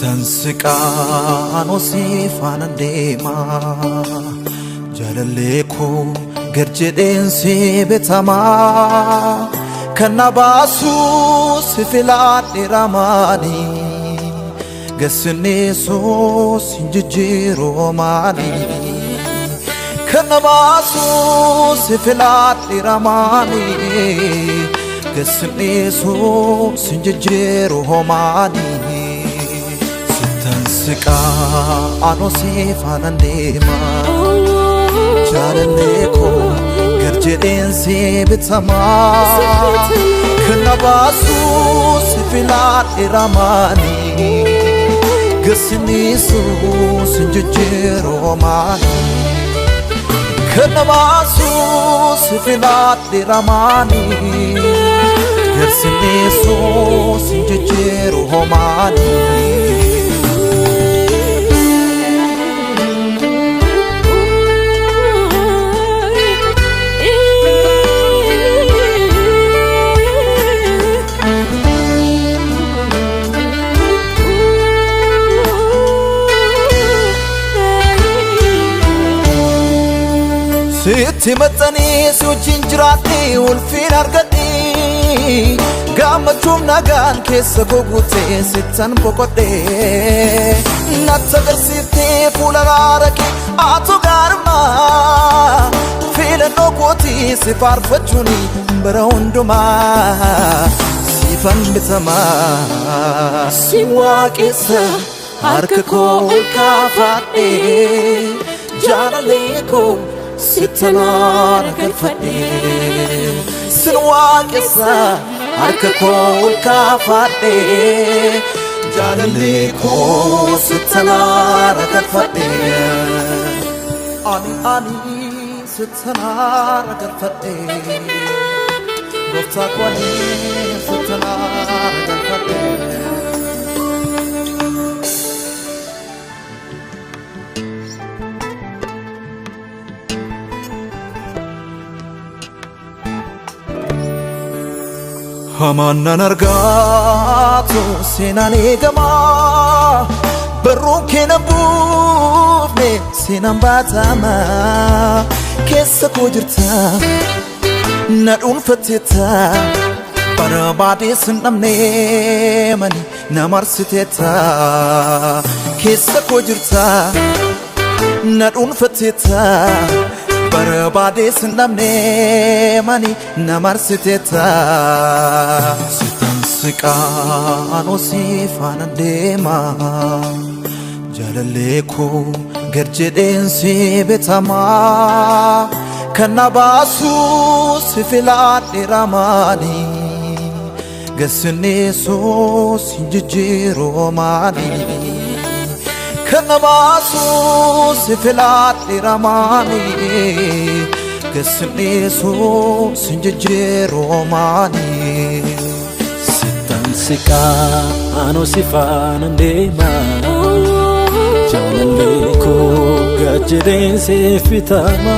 Sitansika no sifana dema Jalaleko gerjeden se betama Kanabasu sifilat ramani Gasne so sinjiro mani Kanabasu sifilat ramani Gasne so sinjiro mani Sika ano sifana dema Jalaleko gerjeden se betama Kanabasu sifilat ramani Gasni so sinjiro mani Kanabasu sifilat ramani Gasni so sinjiro mani Sitti matani sujin jirati ulfin argati Gamachum nagan kesa gogute sittan bokote Nattagar sitti fulararaki atu garma Fila nokoti sifar fajuni barahunduma Sifan bitama Siwa kesa harkako ulkafate Jalaleko Sitana kalfade Sinwa kesa harkako kafade Jalaleko sitana kalfade Ani sitana kalfade Gofta kwani sitana kalfade Hamanan argato senane gama Barroke na bufne senan batama Kessa ko jirta nadun fateta Barabade sinamne mani namarsiteta Kessa ko jirta nadun fateta Barabade sinamne mani namarsiteta Sitansika no sifana dema Jalaleko gerjeden se betama Kanabasu sifilat ramani Gasne so sinjiro mani Kanabasu sifilat ramani Gasne so sinjiro mani Sitansika ano sifana dema Jalaleko gerjeden se fitama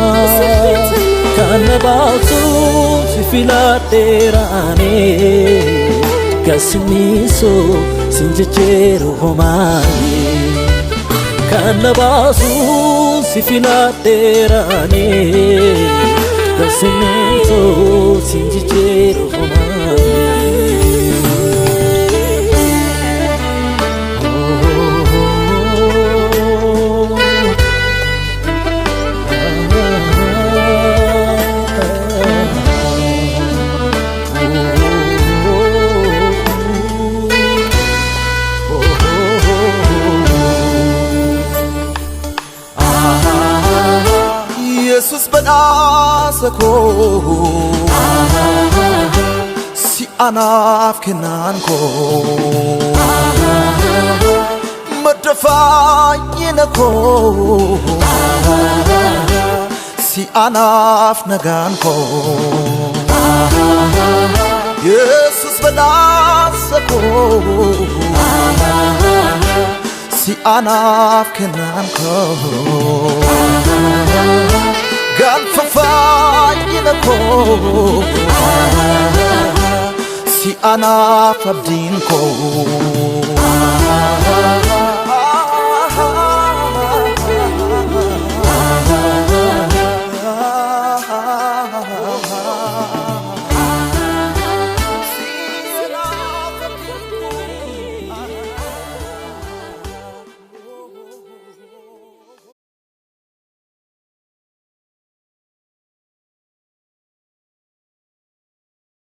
Kanabasu sifilat ramani Gasne so sinjiro mani Kanabasu sifilat ramani Gasne so sinjiro mani Jesus benasako Si anaf kenanko Madafanyinako Si anaf naganko Jesus benasako Si anaf kenanko Gan fafanyinako Si ana fabdin ko